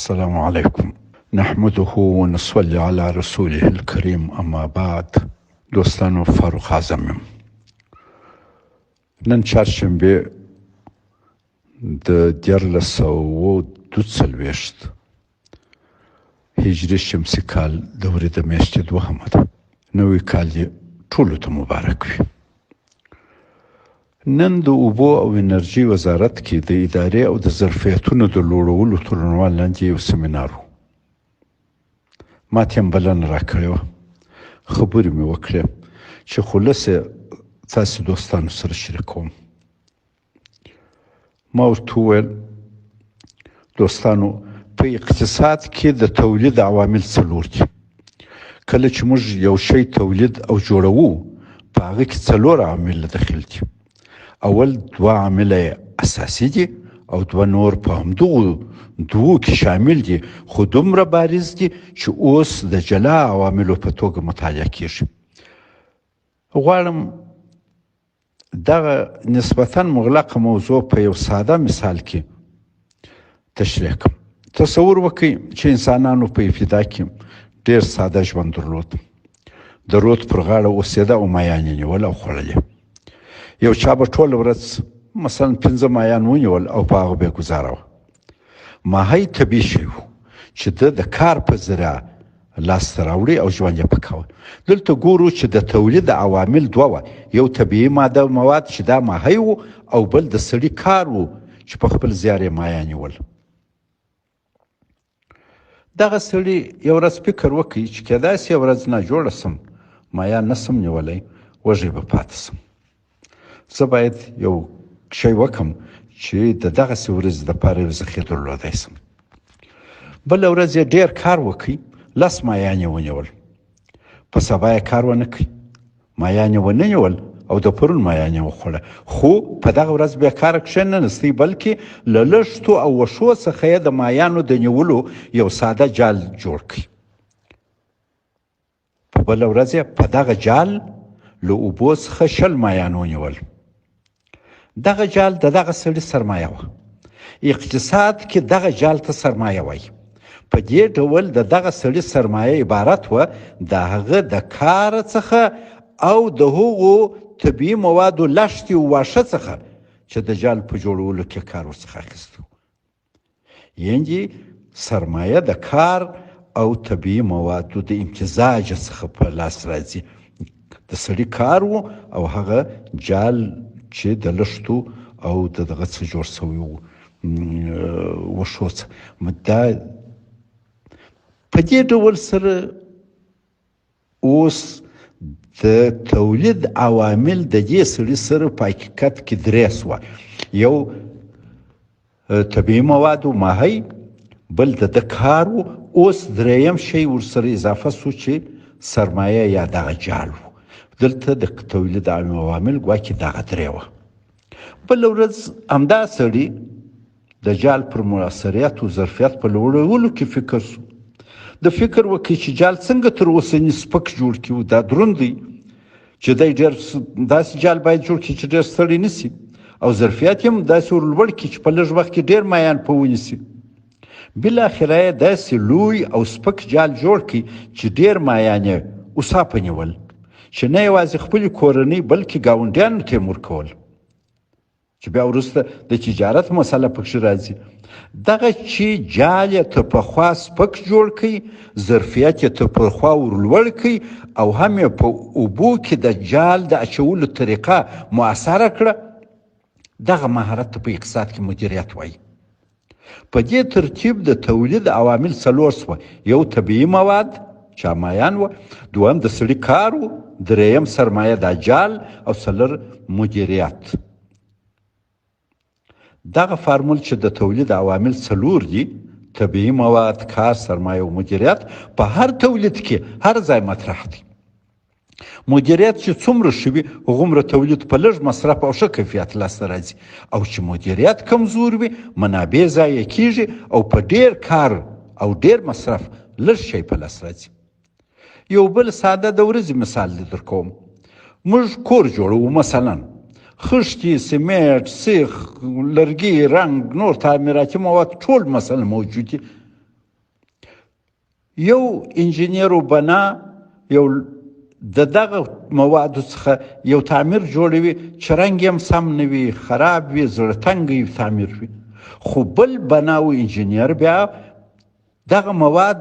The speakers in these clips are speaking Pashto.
السلام عليكم. نحمده ونصلي على رسوله الكريم، أما بعد. دوستانو، فاروق اعظم یم. نن چهارشنبه د 1442 هجري شمسي کال د ورې د میاشتې 2 ده. نوی کال یې ټولو ته مبارک وي. نن د اوبو او انرژي وزارت کې د ادارې او د ظرفیتونو د لوړولو تر عنوان لاندې یو سیمینار و. ما ته هم بلنه راکړې وه. خبرې مې وکړې چې خلاصه تاسو دوستانو سره شریکوم. ما ورته وویل دوستانو، په اقتصاد کې د تولید عوامل 4 دي. کله چې موږ یو شی تولید او جوړوو، په هغه کې 4 عوامل داخل دي. اول 2 عامل اساسي دي او 2 نور په همدغو 2 کې شامل دي، خو دومره بارز دي چې اوس د جلا عواملو په توګه مطالعه کیږي. غواړم دغه نسبتاً مغلقه موضوع په یو ساده مثال کې تشریح کړم. تصور وکړئ چې انسانانو په ابتدا کې ډېر ساده ژوند درلود. د رود پر غاړه اوسېده او مایان یې نیول او خوړل. یو چا به ټوله ورځ مثلا 5 مایان ونیول او په هغه به یې ګزاره وه. ماهی طبیعي شی و چې د کار په ذریعه لاسته راوړي او ژوند یې پکاوه. دلته ګورو چې د تولید عوامل 2 وه. یو طبیعي ماده مواد چې دا ماهی و، او بل د سړي کار و چې په خپل زیار یې مایان نیول. دغه سړي یو ورځ فکر وکړي چې کیدای شي یو ورځ ناجوړه سم، مایان نه سم نیولی، وږی به پاتې سم. زه باید یو شی وکم چې د دغسې ورځې دپاره یو ذخیره درلودی سم. بله ورځ یې ډېر کار وکړي، 10 مایان یې ونیول. په سبا یې کار ونه کړي، مایان یې ونه نیول او د پرون مایان یې وخوړه. خو په دغه ورځ بیا کاره کښېننستی، بلکې له لښتو او وښو څخه یې د مایانو د نیولو یو ساده جال جوړ کړي. په بله ورځ یې په دغه جال له اوبو څخه 20 مایان ونیول. دغه جال د دغه سړي سرمایه وه. اقتصاد کې دغه جال ته سرمایه وایي. په دې ډول د دغه سړي سرمایه عبارت وه د هغه د کار څخه او د هغو طبیعي موادو لښتې او واښه څخه چې د جال په جوړولو کې کار ورڅخه اخیستی و. یعنې سرمایه د کار او طبیعي موادو د امتزاج څخه په لاس راځي. د سړي کار و او هغه جال چې د لښتو او د دغه څه جوړ شوی و، وښو څخه. دا په دې ډول سره اوس د تولید عوامل د دې سړي سره په حقیقت کې 3 سوه. یو طبیعي مواد و ماهی، بل د کار و، اوس 3یم شی ورسره اضافه سو چې سرمایه یا دغه جال و. دلته د تولید عوامل ګواکې دغه 3 وه. بله ورځ همدا سړي د جال پر مؤثریت او ظرفیت په لوړولو کې فکر سو. د فکر وکړي چې جال څنګه تر اوسني سپک جوړ کړي. دا دروند دی چې دی ډېر داسې جال باید جوړ کړي چې ډېر ستړی نه سي، او ظرفیت یې هم داسې ورلوړ کړي چې په لږ وخت کې ډېر مایان په ونیسي. بالاخره یې داسې لوی او سپک جال جوړ کړي چې ډېر مایان یې اوسا په نیول، چې نه یوازې خپلې کورنۍ بلکې ګاونډیانو ته یې ورکول، چې بیا وروسته د تجارت مسله پکښې راځي. دغه چې جال یې تر پخوا سپک جوړ کړي، ظرفیت یې تر پخوا ورلوړ کړي، او هم یې په اوبو کې د جال د اچولو طریقه مؤثره کړه. دغه مهارت ته په اقتصاد کې مدیریت وایي. په دې ترتیب د تولید عوامل 4 سوه. یو طبیعي مواد چې مایان وه، 2م د سړي کار و، 3م سرمایه د جال، او 4 مدیریت. دغه فارمول چې د تولید عوامل 4 دي، طبیعي مواد، کار، سرمایه او مدیریت، په هر تولید کې هر ځای مطرح دي. مدیریت چې څومره ښه وي، هغومره تولید په لږ مصرف او ښه کیفیت لاسته راځي. او چې مدیریت کمزور وي، منابع ضایع کیږي او په ډېر کار او ډېر مصرف لږ شی په لاس راځي. یو بل ساده د ورځې مثال در کوم. موږ کور جوړوو، مثلا خښتې، سیمنټ، سیخ، لرګي، رنګ، نور تعمیراتي مواد ټول مثلا موجود دي. یو انجینیر وبنا یو د دغه موادو څخه یو تعمیر جوړوي چې رنګ یې هم سم نه وي، خراب وي، زړه تنګی تعمیر وي، خو بل بنا او انجینیر بیا دغه مواد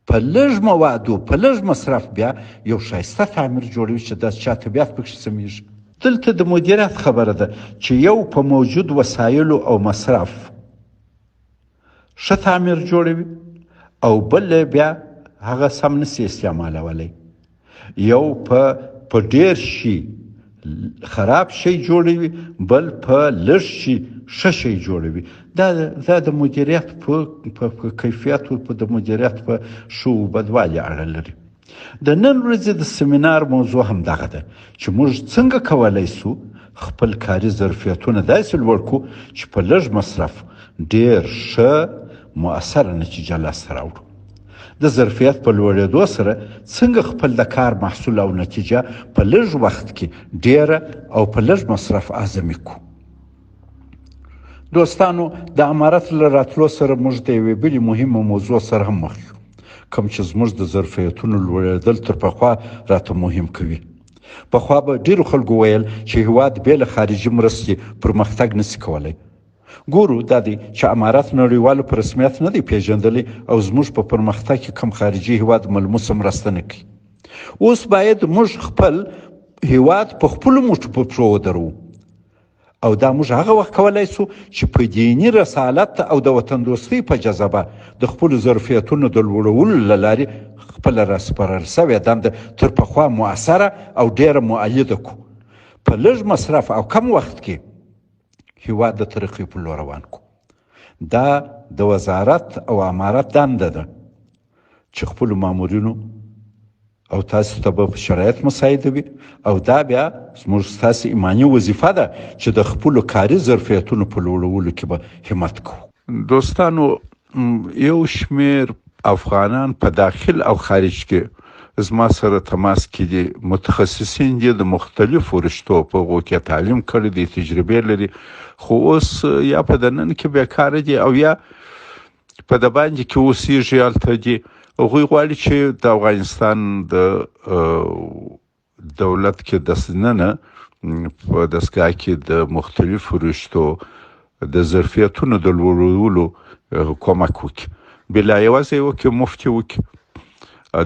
په لږ موادو په لږ مصرف بیا یو ښایسته تعمیر جوړوي چې د چا طبیعت پکې سمیږي. دلته د مدیریت خبره ده چې یو په موجود وسایلو او مصرف ښه تعمیر جوړوي او بل بیا هغه سم نسي استعمالولی. یو په ډیر شي خراب شي جوړوي، بل په لږ شي ښه شي جوړوي. دا د مدیریت په کیفیت او د مدیریت په ښو بدوالي اړه لري. د نن ورځې د سیمینار موضوع هم دغه ده چې موږ څنګه کولی سو خپل کاري ظرفیتونه داسې لوړ کړو چې په لږ مصرف ډیر ښه مؤثره نتیجه لاسته راوړو. د ظرفیت په لوړېدو سره څنګه خپل د کار محصول او نتیجه په لږ وخت کې ډیره او په لږ مصرف اعظمي کړو. دوستانو، د امارت له راتلو سره موږ د یوې بلې مهمه موضوع سره هم مخ یو، کوم چې زموږ د ظرفیتونو لوړېدل تر پخوا راته مهم کوي. پخوا به ډیرو خلکو ویل چې هیواد بې له خارجي مرستې پرمختګ نسي کولی. ګورو دا دی چې امارت نړیوالو په رسمیت نه دی پیژندلی او زموږ په پرمختګ کې کم خارجي هیواد ملموسه مرسته نه کوي. اوس باید موږ خپل هیواد په خپلو موټو په پښو ودرو او دا موږ هغه وخت کولی سو چې په دیني رسالت او د وطن دوستۍ په جذبه د خپلو ظرفیتونو د لوړولو له لارې خپله راسپارل سوې دنده تر پخوا مؤثره او ډیره مؤیده کړو. په لږ مصرف او کم وخت کې هیواد د ترقۍ په لور روان کړو. دا د وزارت او امارت دنده ده چې خپلو مامورینو او تاسو ته به شرایط مساعده وي او دا بیا زموږ ستاسې ایماني وظیفه ده چې د خپلو کاري ظرفیتونو په لوړولو کې به همت کوو. دوستانو، یو شمیر افغانان په داخل او خارج کې زما سره تماس کې دي، متخصصین دي، د مختلفو رشتو په هغو کې تعلیم کړی دي، تجربې لري، خو اوس یا په دننه کې بیکاره دي او یا په د باندې کې اوسېږي هلته دي. هغوی غواړي چې د افغانستان د دولت کې دننه په دستګاه کې د مختلفو رشتو د ظرفیتونو د لوړولو کومک وکړي، بلا یوازې وکړي، مفتې وکړي.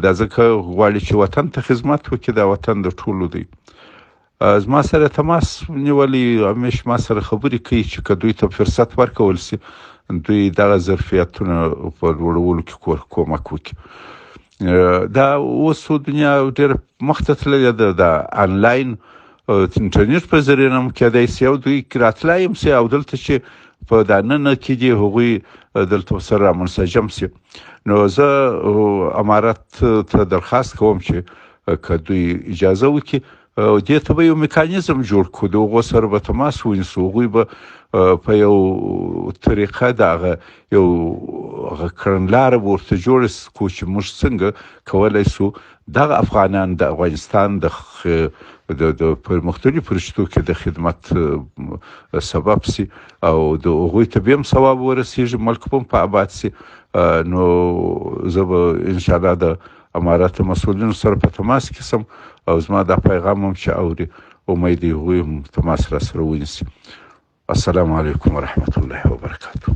دا ځکه غواړي چې وطن ته خدمت وکړي، دا وطن د ټولو دی. زما سره تماس نیولی، همیش ما سره خبرې کوي چې که دوی ته فرصت ورکول سي دوی دغه ظرفیتونه په لوړولو کې کومک وکړي. دا اوس دنیا ډېره مخته تللې ده، د انلاین انټرنیټ په ذریعه هم کېدای سي او دوی راتلای هم سي او دلته چې په دننه کې دي هغوی دلته سره منسجم سي. نو زه امارت ته درخواست کوم چې که دوی اجازه وکړي دې ته به یو میکانیزم جوړ کړو، د هغو سره به تماس ونیسو، هغوی به په یو طریقه دغه یو کړنلاره به ورته جوړه کړو چې موږ څنګه کولی سو دغه افغانان د افغانستان د په مختلفو رشتو کې د خدمت سبب سي او د هغوی ته به هم ثواب ورسیږي، ملک به هم په اباد سي. نو زه به انشاءالله د امارت مسؤلینو سره په تماس کې سم او زما دا پیغام هم چې اوري، امید دی هغوی هم تماس را سره ونیسي. السلام علیکم ورحمة الله وبرکاته.